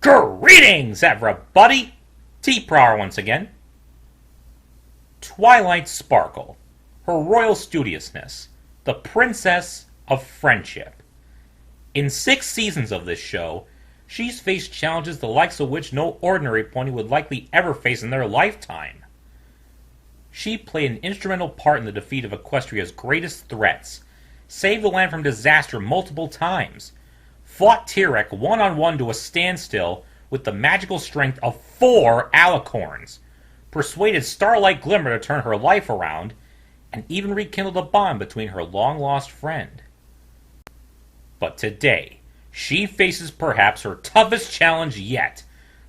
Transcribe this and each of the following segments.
Greetings, everybody! T-Prower once again. Twilight Sparkle, her royal studiousness, the princess of friendship. In 6 seasons of this show, she's faced challenges the likes of which no ordinary pony would likely ever face in their lifetime. She played an instrumental part in the defeat of Equestria's greatest threats, saved the land from disaster multiple times, fought Tyrek one-on-one to a standstill with the magical strength of 4 alicorns, persuaded Starlight Glimmer to turn her life around, and even rekindled a bond between her long-lost friend. But today, she faces perhaps her toughest challenge yet,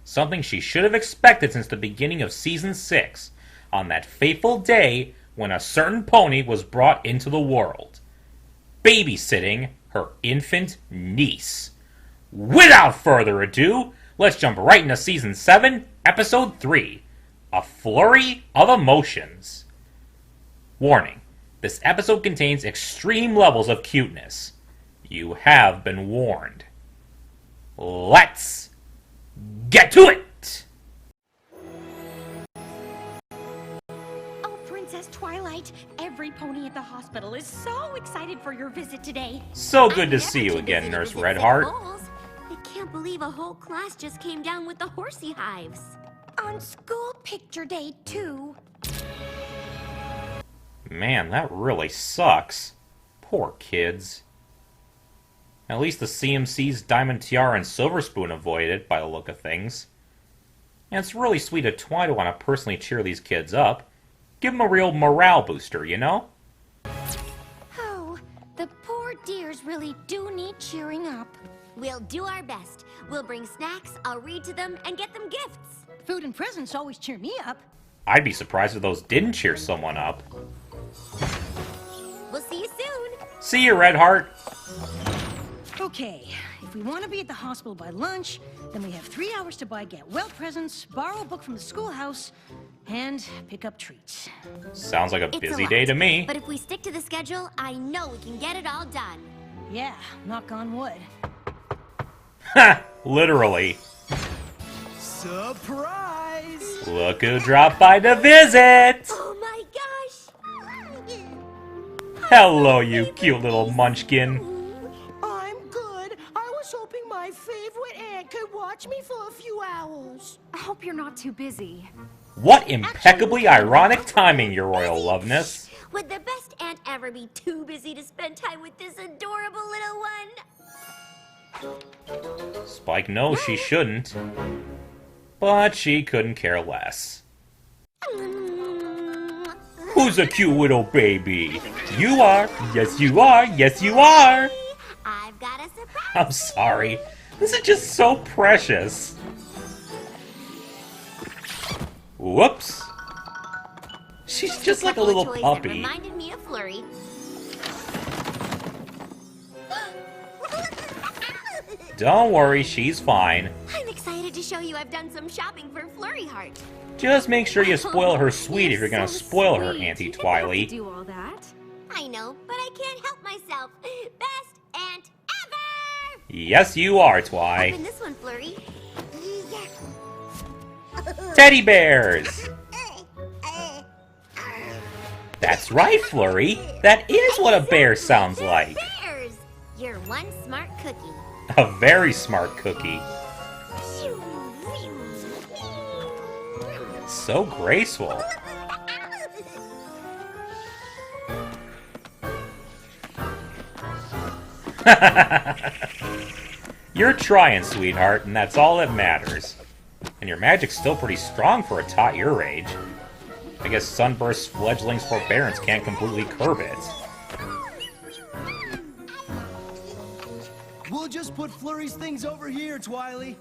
something she should have expected since the beginning of Season 6, on that fateful day when a certain pony was brought into the world. Babysitting her infant niece. Without further ado, let's jump right into Season 7, Episode 3, A Flurry of Emotions. Warning, this episode contains extreme levels of cuteness. You have been warned. Let's get to it! Princess Twilight, every pony at the hospital is so excited for your visit today. So good to see you again, Nurse Redheart. I can't believe a whole class just came down with the horsey hives. On school picture day, too. Man, that really sucks. Poor kids. At least the CMC's Diamond Tiara and Silver Spoon avoided it, by the look of things. And it's really sweet of Twi to want to personally cheer these kids up. Give them a real morale booster, you know? Oh, the poor dears really do need cheering up. We'll do our best. We'll bring snacks, I'll read to them, and get them gifts. Food and presents always cheer me up. I'd be surprised if those didn't cheer someone up. We'll see you soon. See you, Redheart. Okay, if we want to be at the hospital by lunch, then we have 3 hours to buy get-well presents, borrow a book from the schoolhouse, and pick up treats. Sounds like a It's busy lot, day to me. But if we stick to the schedule, I know we can get it all done. Yeah, knock on wood. Ha! Literally. Surprise! Look who dropped by to visit! Oh my gosh! Hello, you cute little munchkin. I'm good. I was hoping my favorite aunt could watch me for a few hours. I hope you're not too busy. What impeccably ironic timing, your royal loveness. Would the best aunt ever be too busy to spend time with this adorable little one? Spike knows she shouldn't. But she couldn't care less. Who's a cute little baby? You are. Yes, you are. Yes, you are. I've got a surprise. I'm sorry. This is just so precious. Whoops. She's just like a little toys puppy. That reminded me of Flurry. Don't worry, she's fine. I'm excited to show you I've done some shopping for Flurry Heart. Just make sure you spoil her sweet if you're gonna so spoil her, sweet. Auntie You didn't Twily. have to do all that. I know, but I can't help myself. Best aunt ever! Yes, you are, Open Twi. this one, Flurry. Teddy bears! That's right, Flurry. That is what a bear sounds like. Bears! You're one smart cookie. A very smart cookie. So graceful. You're trying, sweetheart, and that's all that matters. And your magic's still pretty strong for a tot your age. I guess Sunburst's fledgling's forbearance can't completely curb it. We'll just put Flurry's things over here, Twily.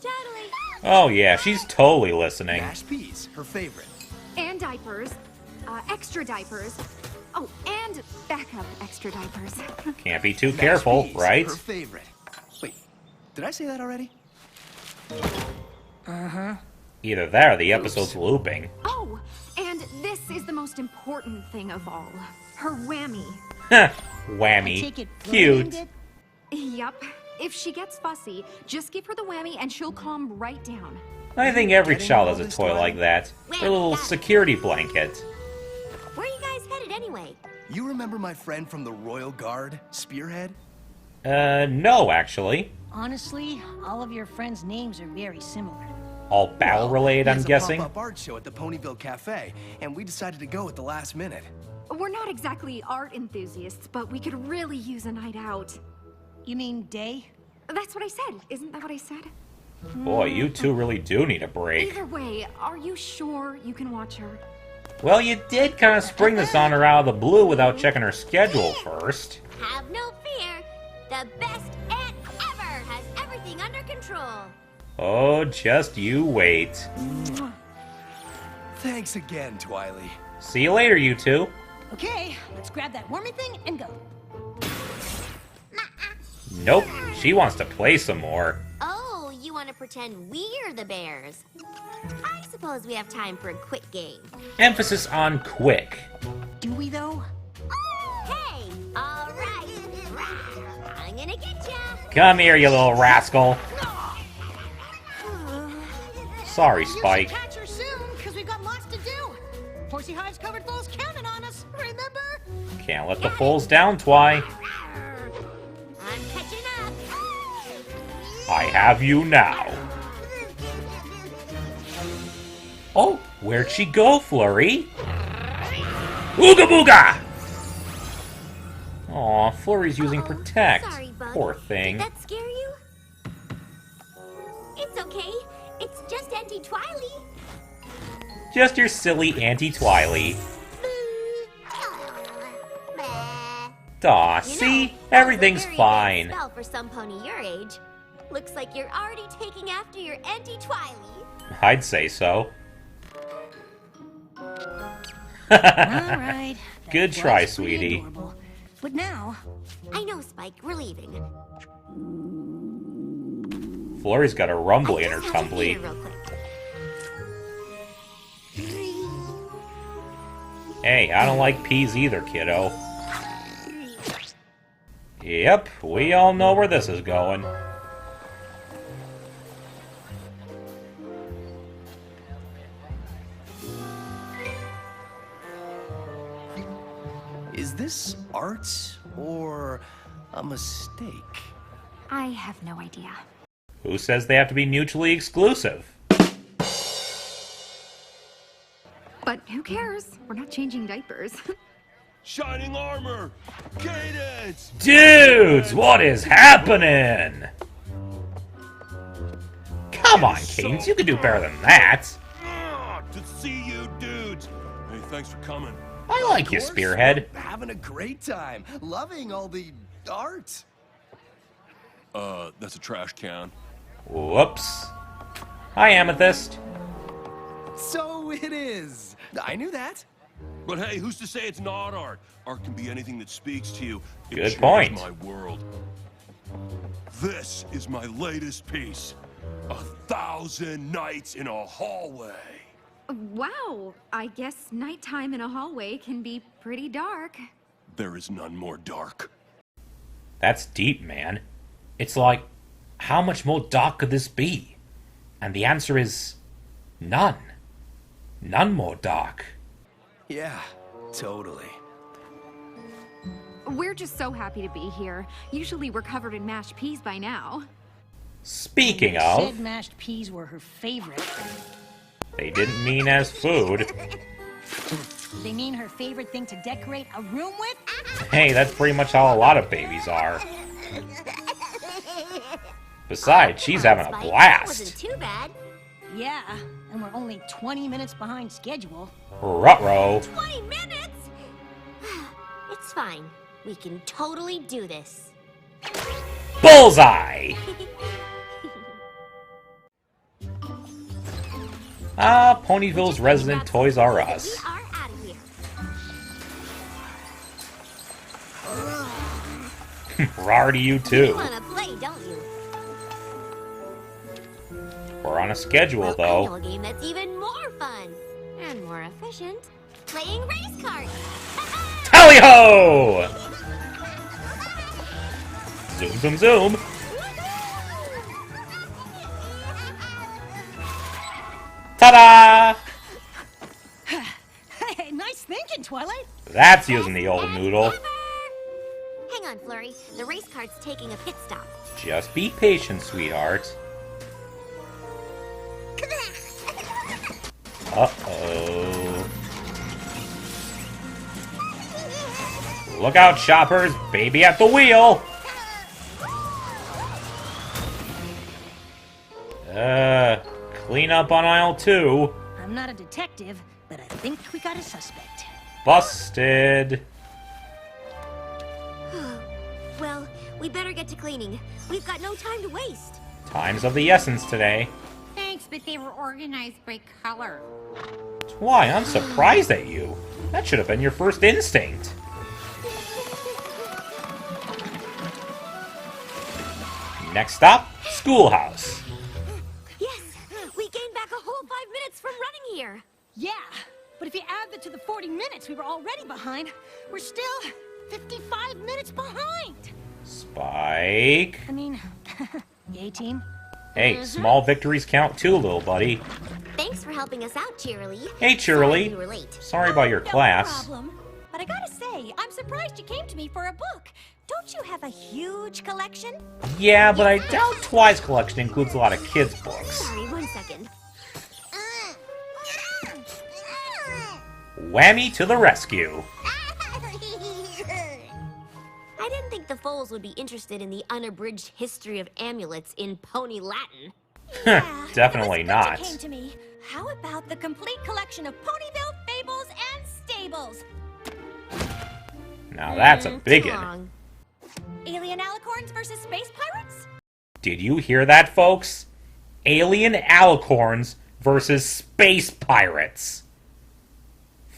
Totally. Oh yeah, she's totally listening. Mashed peas, her favorite. And diapers. Extra diapers. Oh, and backup extra diapers. Can't be too Mashed careful, peas, right? Her favorite. Wait, did I say that already? Either that or the episode's looping. Oh, and this is the most important thing of all. Her whammy. Whammy. I take it Flurry named Cute. it? Yup. If she gets fussy, just give her the whammy and she'll calm right down. I think every Getting child all has a this toy time? like that. Their little security blanket. Where are you guys headed anyway? You remember my friend from the Royal Guard, Spearhead? No, actually. Honestly, all of your friends' names are very similar. All battle-related, I'm guessing. There's a pop-up art show at the Ponyville Cafe, and we decided to go at the last minute. We're not exactly art enthusiasts, but we could really use a night out. You mean day? That's what I said. Isn't that what I said? Boy, you two really do need a break. Either way, are you sure you can watch her? Well, you did kind of spring this on her out of the blue without checking her schedule first. Have no fear. The best aunt ever has everything under control. Oh, just you wait. Thanks again, Twily. See you later, you two. Okay, let's grab that wormy thing and go. Nope, she wants to play some more. Oh, you want to pretend we're the bears? I suppose we have time for a quick game. Emphasis on quick. Do we, though? Hey, all right. I'm gonna get ya. Come here, you little rascal. Sorry, We should Spike. catch her soon, because we've got lots to do. Horsey High's covered those counting on us, remember? Can't let the foals down, Twy. I'm catching up. I have you now. Oh, where'd she go, Flurry? Ooga booga! Aw, Flurry's using Protect. Sorry, Bug. Poor thing. Did that scare you? It's okay. It's just Auntie Twily. Just your silly Auntie Twily. Aw, see? That was Everything's a very fine. big spell for some pony your age. Looks like you're already taking after your Auntie Twily. I'd say so. All right. that Good was try, pretty sweetie. adorable. But now, I know, Spike. We're leaving. Flurry's got a rumbly in her I just have to feed tumbly. her real quick. Hey, I don't like peas either, kiddo. Yep, we all know where this is going. Is this art or a mistake? I have no idea. Who says they have to be mutually exclusive? But who cares? We're not changing diapers. Shining armor! Cadence! Dudes, what is happening? Come on, Cadence, you can do better than that. To see you dudes! Hey, thanks for coming. I like you, Of course, Spearhead. we're having a great time. Loving all the art. That's a trash can. Whoops. Hi, Amethyst. So it is. I knew that. But hey, who's to say it's not art? Art can be anything that speaks to you. It Good changes point. My world. This is my latest piece. 1,000 nights in a hallway. Wow, I guess nighttime in a hallway can be pretty dark. There is none more dark. That's deep, man. It's like, how much more dark could this be? And the answer is none. None more dark. Yeah, totally. We're just so happy to be here. Usually we're covered in mashed peas by now. Speaking said of, mashed peas were her favorite. they didn't mean as food. They mean her favorite thing to decorate a room with? Hey, that's pretty much how a lot of babies are. Besides, she's having a Spike, that blast. wasn't too bad. Yeah, and we're only 20 minutes behind schedule. Ruh-roh. 20 minutes? It's fine. We can totally do this. Bullseye! Ah, Ponyville's resident Toys R Us. We are out of here. Rar to you You too. wanna play, don't you? We're on a schedule Well, I though. know a game that's even more fun and more efficient. Playing race cards. Tally-ho! Zoom, zoom, zoom. Ta-da! Hey, nice thinking, Twilight. That's using the old noodle. Hang on, Flurry. The race car's taking a pit stop. Just be patient, sweetheart. Uh-oh. Look out, shoppers! Baby at the wheel! Clean up on aisle 2. I'm not a detective, but I think we got a suspect. Busted. Well, we better get to cleaning. We've got no time to waste. Time's of the essence today. Thanks, but they were organized by color. Why, I'm surprised at you. That should have been your first instinct. Next stop, schoolhouse. Yes, we gained back a whole 5 minutes from running here. Yeah, but if you add that to the 40 minutes we were already behind, we're still 55 minutes behind. Spike. I mean, yay, team. Hey, small victories count too, little buddy. Thanks for helping us out, Cheerily. Hey, Sorry Cheerily. you were late. Sorry about your class. No problem. But I gotta say, I'm surprised you came to me for a book. Don't you have a huge collection? Yeah, but I doubt Twi's collection includes a lot of kids' books. Sorry, 1 second. Whammy to the rescue. I didn't think the foals would be interested in the unabridged history of amulets in Pony Latin. Yeah, Definitely it was good not. you came to me. How about the complete collection of Ponyville fables and stables? Now that's a Too biggin'. long. Alien alicorns versus space pirates? Did you hear that, folks? Alien alicorns versus space pirates.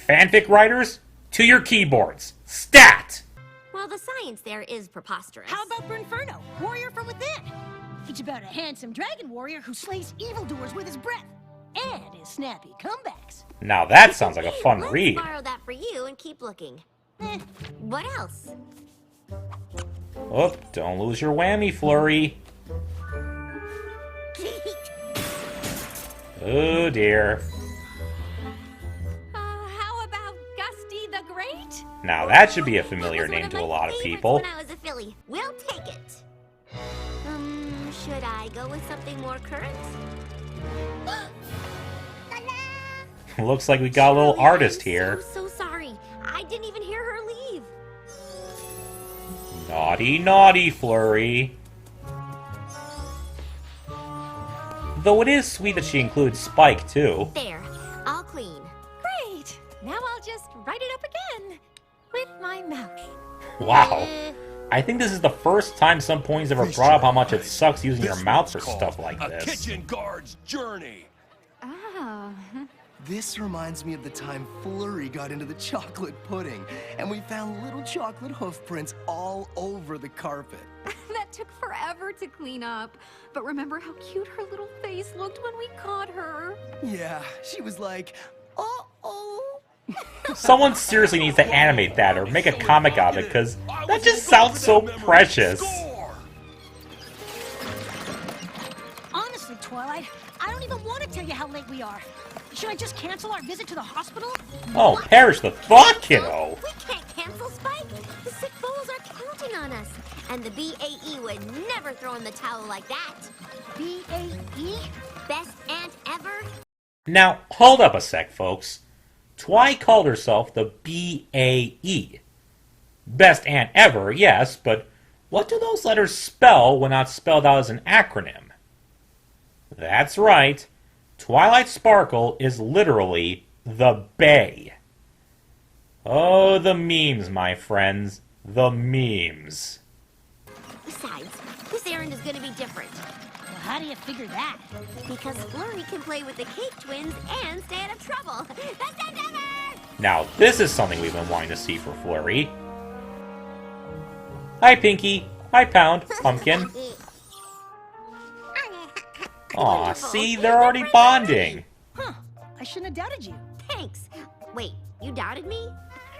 Fanfic writers, to your keyboards. Stat! Well, the science there is preposterous. How about Brunferno, warrior from within? It's about a handsome dragon warrior who slays evildoers with his breath and his snappy comebacks. Now that sounds like a fun Let's read. borrow that for you and keep looking. What else? Oh, don't lose your whammy, Flurry. Oh dear. How about Gusty the Great? Now that should be a familiar That was name to one a of my lot of favorites people. When I was a filly. We'll take it. Should I go with something more current? Looks like we got a little artist here. So sorry. I didn't even hear her leave. Naughty, naughty, Flurry. Though it is sweet that she includes Spike, too. There. All clean. Great. Now I'll just write it up again with my mouth. Wow. I think this is the first time some pony's ever brought up how much it sucks using your mouth for stuff like A this. kitchen guard's journey. Oh. This reminds me of the time Flurry got into the chocolate pudding, and we found little chocolate hoof prints all over the carpet. That took forever to clean up. But remember how cute her little face looked when we caught her? Yeah, she was like, uh-oh. Someone seriously needs to animate that or make a comic out of it, because that just sounds so precious. Honestly, Twilight, I don't even want to tell you how late we are. Should I just cancel our visit to the hospital? Oh, perish the thought, kiddo. We can't cancel Spike. The sick fools are counting on us. And the BAE would never throw in the towel like that. BAE? Best aunt ever? Now, hold up a sec, folks. Twi called herself the BAE. Best aunt ever, yes, but what do those letters spell when not spelled out as an acronym? That's right. Twilight Sparkle is literally the Bay. Oh, the memes, my friends. The memes. Besides, this errand is going to be different. Well, how do you figure that? Because Flurry can play with the Cake Twins and stay out of trouble. Best aunt ever! Now, this is something we've been wanting to see for Flurry. Hi, Pinky. Hi, Pound. Pumpkin. Aw, see? They're already bonding. Huh, I shouldn't have doubted you. Thanks. Wait, you doubted me?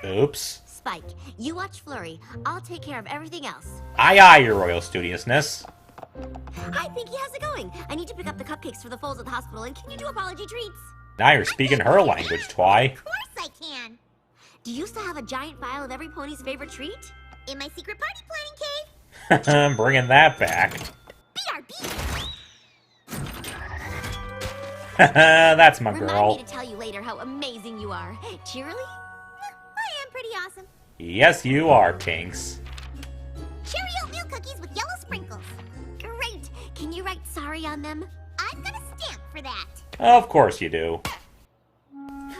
Oops. Spike, you watch Flurry. I'll take care of everything else. Aye, aye, your royal studiousness. Hi, Pinky, how's it going? I need to pick up the cupcakes for the foals at the hospital, and can you do apology treats? Now you're speaking her language, Twi. Of course I can. Do you still have a giant file of every pony's favorite treat? In my secret party planning cave. I'm bringing that back. BRB! That's my Remind girl. me to tell you later how amazing you are. Cheerily? I am pretty awesome. Yes, you are, Pinks. Cherry oatmeal cookies with yellow sprinkles. Great! Can you write sorry on them? I've got a stamp for that. Of course you do.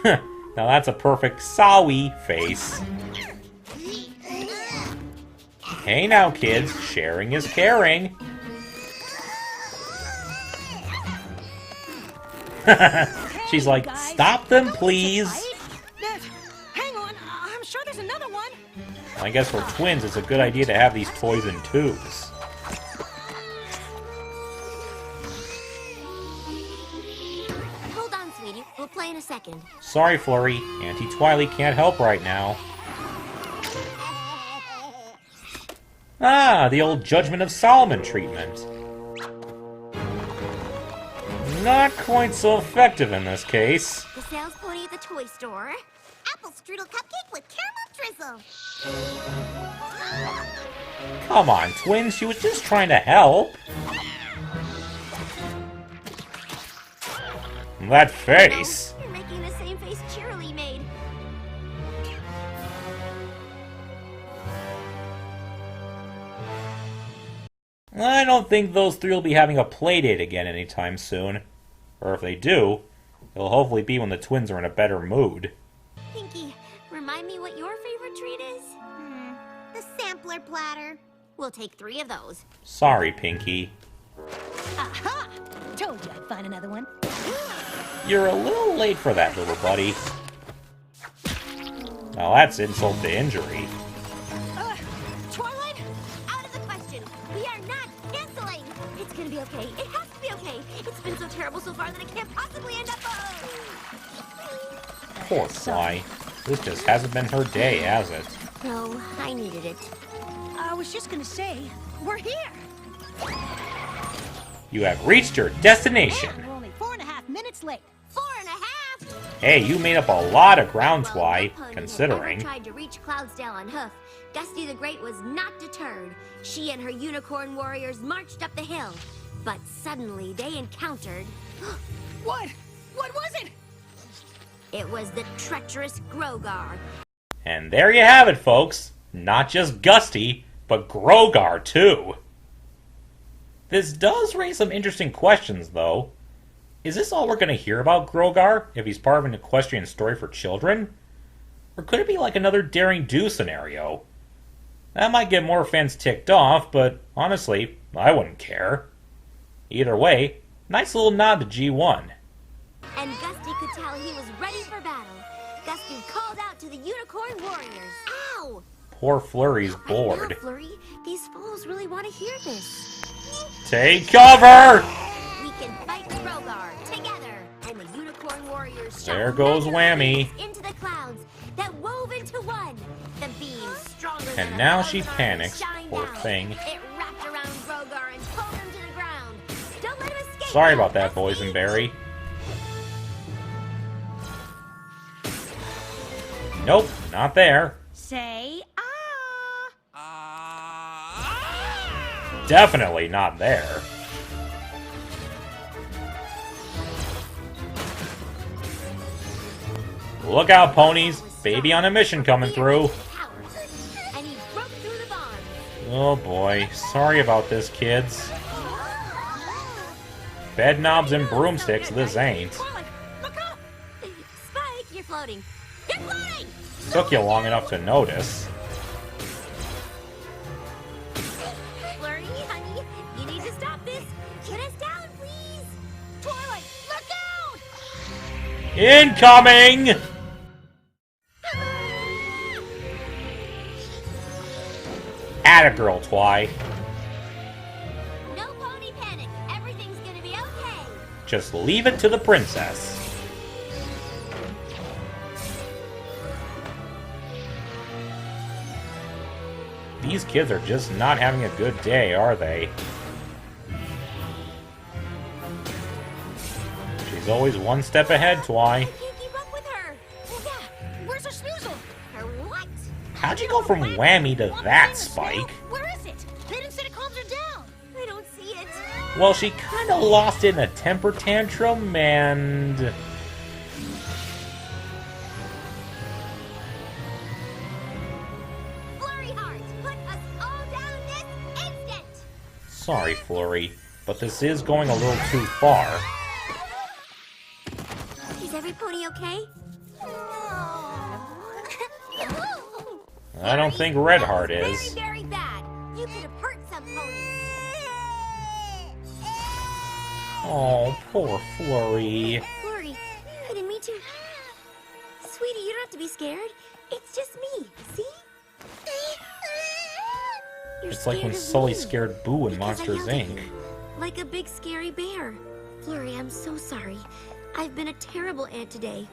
Now that's a perfect Sawi face. Hey now, kids. Sharing is caring. She's like, stop them, please. Hang on, I'm sure there's another one. I guess for twins, it's a good idea to have these toys in tubes. Hold on, sweetie. We'll play in a second. Sorry, Flurry. Auntie Twilight can't help right now. Ah, the old Judgment of Solomon treatment. Not quite so effective in this case. The sales pony at the toy store. Apple strudel cupcake with caramel drizzle. Come on, twins, she was just trying to help. That face. You're making the same face Cheerily made. I don't think those three will be having a playdate again anytime soon. Or if they do, it'll hopefully be when the twins are in a better mood. Pinky, remind me what your favorite treat is? The sampler platter. We'll take 3 of those. Sorry, Pinky. Aha! Told you I'd find another one. You're a little late for that, little buddy. Now that's insult to injury. Twilight? Out of the question. We are not canceling. It's gonna be okay. It has to be okay. It's been so terrible so far that it can't possibly end up. Poor Fly. This just hasn't been her day, has it? No, I needed it. I was just gonna say, we're here. You have reached your destination. And we're only 4.5 minutes late. 4.5. Hey, you made up a lot of ground, Twi, Well, no pony considering. had ever tried to reach Cloudsdale on hoof. Gusty the Great was not deterred. She and her unicorn warriors marched up the hill. But suddenly they encountered... What? What was it? It was the treacherous Grogar. And there you have it, folks. Not just Gusty, but Grogar, too. This does raise some interesting questions, though. Is this all we're going to hear about Grogar, if he's part of an equestrian story for children? Or could it be like another Daring Do scenario? That might get more fans ticked off, but honestly, I wouldn't care. Either way, nice little nod to G1. And Gusty could tell he was ready for battle. Gusty called out to the unicorn warriors. Ow! Poor Flurry's I know, bored. Flurry. These fools really want to hear this. Take cover! We can fight Grogar together. And the unicorn warriors shot There goes mega Whammy. beams into the clouds that wove into one. The beams stronger than And now 1,000 she arms panics, shined poor out. thing. It wrapped around Grogar and pulled him to the ground. Don't let him escape. Sorry now, about that, Gusty. Boysenberry. Nope, not there. Say Definitely not there. Look out, ponies. Baby on a mission coming through. And he broke through the bond. Oh boy, sorry about this, kids. Bed knobs and broomsticks, this ain't. Twilight, look up! Spike, you're floating. You're floating! Took you long enough to notice. Flurry, honey, you need to stop this. Get us down, please. Twilight, look out! Incoming! Atta girl, Twi. No pony panic. Everything's gonna be okay. Just leave it to the princess. These kids are just not having a good day, are they? She's always one step ahead, Twy. I can't keep up with her. Yeah, where's her snoozle? Her what? How'd you go from Whammy to that, Spike? Where is it? They didn't say to calm her down. I don't see it. Well, she kinda lost it in a temper tantrum, and... Flurry Heart, put us all down this instant. Sorry, Flurry, but this is going a little too far. Is every pony okay? I don't think Red Heart is. Very, very bad. You could have hurt some ponies. Oh, poor Flurry. Flurry, I didn't mean to. Sweetie, you don't have to be scared. It's just me. See? You're It's like when scared of Sully me. scared Boo in Because I Monsters, yelled at Inc. you, like a big scary bear. Flurry, I'm so sorry. I've been a terrible aunt today.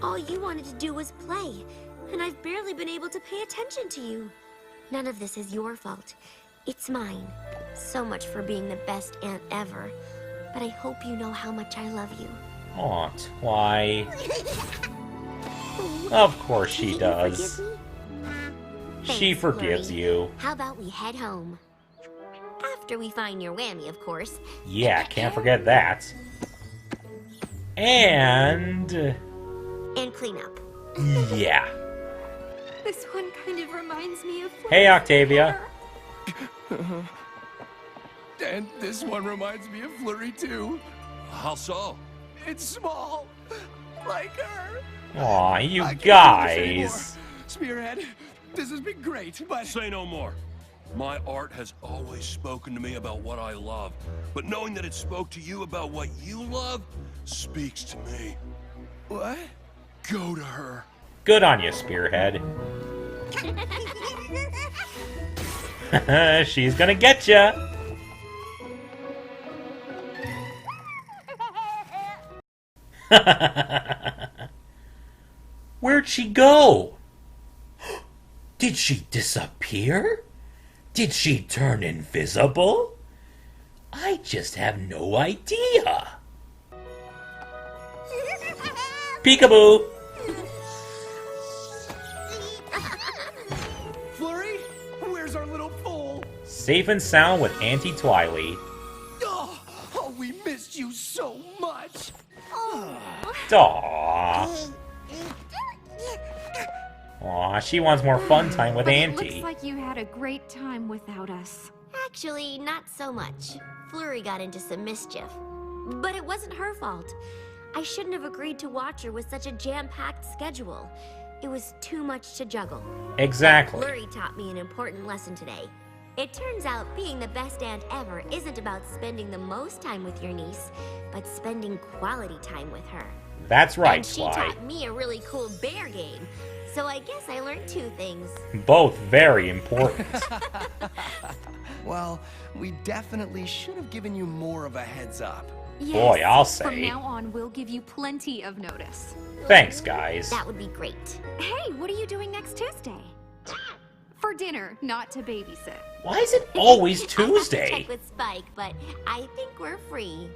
All you wanted to do was play, and I've barely been able to pay attention to you. None of this is your fault. It's mine. So much for being the best aunt ever. But I hope you know how much I love you. Aw, Twy. Of course she Can't you does. forgive me? She Thanks, forgives Flurry. you. How about we head home? After we find your whammy, of course. Yeah, can't forget that. And... And clean up. yeah. This one kind of reminds me of... Hey, Octavia. And this one reminds me of Flurry, too. How so? It's small, like her. Aw, you I can't do this guys. anymore. Spearhead, this has been great, but... Say no more. My art has always spoken to me about what I love, but knowing that it spoke to you about what you love speaks to me. What? Go to her. Good on you, Spearhead. She's gonna get ya. Where'd she go? Did she disappear? Did she turn invisible? I just have no idea. Peekaboo! Flurry, where's our little foal? Safe and sound with Auntie Twilight. Oh, we missed you so much. Aww. Aw, she wants more fun time with But it Auntie. looks like you had a great time without us. Actually, not so much. Flurry got into some mischief. But it wasn't her fault. I shouldn't have agreed to watch her with such a jam-packed schedule. It was too much to juggle. Exactly. Flurry taught me an important lesson today. It turns out being the best aunt ever isn't about spending the most time with your niece, but spending quality time with her. That's right, And she Sly. taught me a really cool bear game. So I guess I learned two things. Both very important. Well, we definitely should have given you more of a heads up. Yes, Boy, I'll From say. now on, we'll give you plenty of notice. Thanks, guys. That would be great. Hey, what are you doing next Tuesday? For dinner, not to babysit. Why is it always I have to Tuesday? check with Spike, but I think we're free.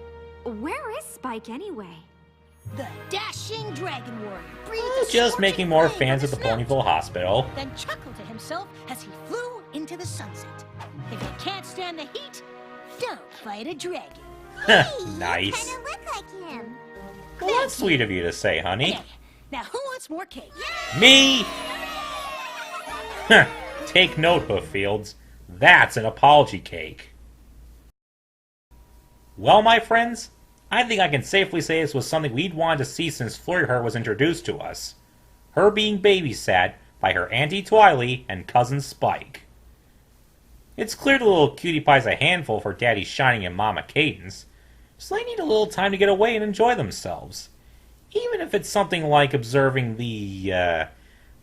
Where is Spike anyway? The dashing dragon warrior breathed a Just scorching making more flame fans from at the his snout, Ponyville Hospital. then chuckled to himself as he flew into the sunset. If you can't stand the heat, don't fight a dragon. Nice. You look like him. Well, that's sweet of you to say, honey. Okay, now who wants more cake? Me? Take note, Hooffields. That's an apology cake. Well, my friends, I think I can safely say this was something we'd wanted to see since Flurry Heart was introduced to us. Her being babysat by her Auntie Twilight and cousin Spike. It's clear the little cutie pie's a handful for Daddy Shining and Mama Cadence, so they need a little time to get away and enjoy themselves. Even if it's something like observing the,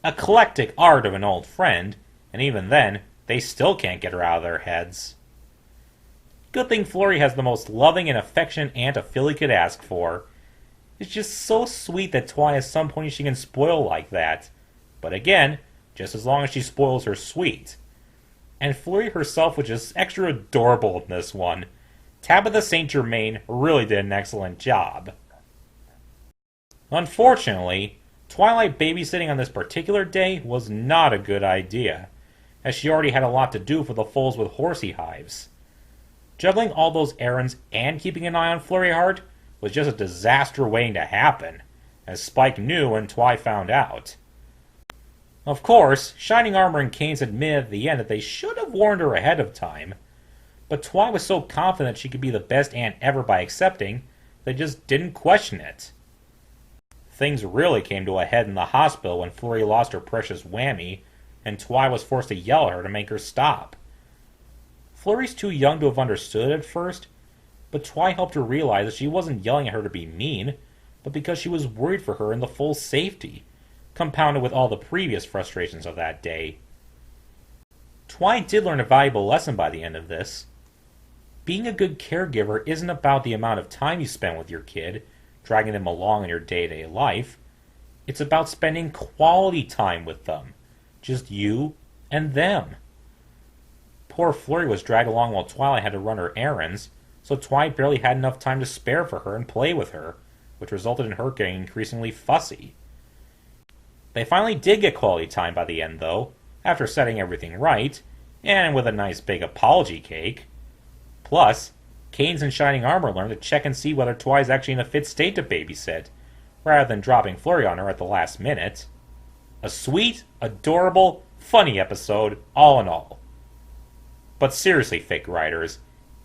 eclectic art of an old friend, and even then, they still can't get her out of their heads. Good thing Flurry has the most loving and affectionate aunt a filly could ask for. It's just so sweet that Twy has some pony she can spoil like that. But again, just as long as she spoils her sweet. And Flurry herself was just extra adorable in this one. Tabitha St. Germain really did an excellent job. Unfortunately, Twilight babysitting on this particular day was not a good idea, as she already had a lot to do for the foals with horsey hives. Juggling all those errands and keeping an eye on Flurry Heart was just a disaster waiting to happen, as Spike knew and Twi found out. Of course, Shining Armor and Canes admitted at the end that they should have warned her ahead of time, but Twi was so confident she could be the best aunt ever by accepting, they just didn't question it. Things really came to a head in the hospital when Flurry lost her precious whammy, and Twi was forced to yell at her to make her stop. Flurry's too young to have understood at first, but Twi helped her realize that she wasn't yelling at her to be mean, but because she was worried for her and the full safety, compounded with all the previous frustrations of that day. Twi did learn a valuable lesson by the end of this. Being a good caregiver isn't about the amount of time you spend with your kid, dragging them along in your day-to-day life. It's about spending quality time with them. Just you and them. Poor Flurry was dragged along while Twilight had to run her errands, so Twi barely had enough time to spare for her and play with her, which resulted in her getting increasingly fussy. They finally did get quality time by the end, though, after setting everything right, and with a nice big apology cake. Plus, Canes and Shining Armor learned to check and see whether Twi's actually in a fit state to babysit, rather than dropping Flurry on her at the last minute. A sweet, adorable, funny episode, all in all. But seriously, fake writers,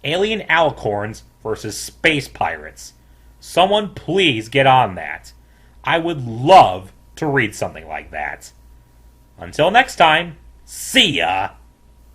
alien alicorns versus space pirates. Someone please get on that. I would love to read something like that. Until next time, see ya!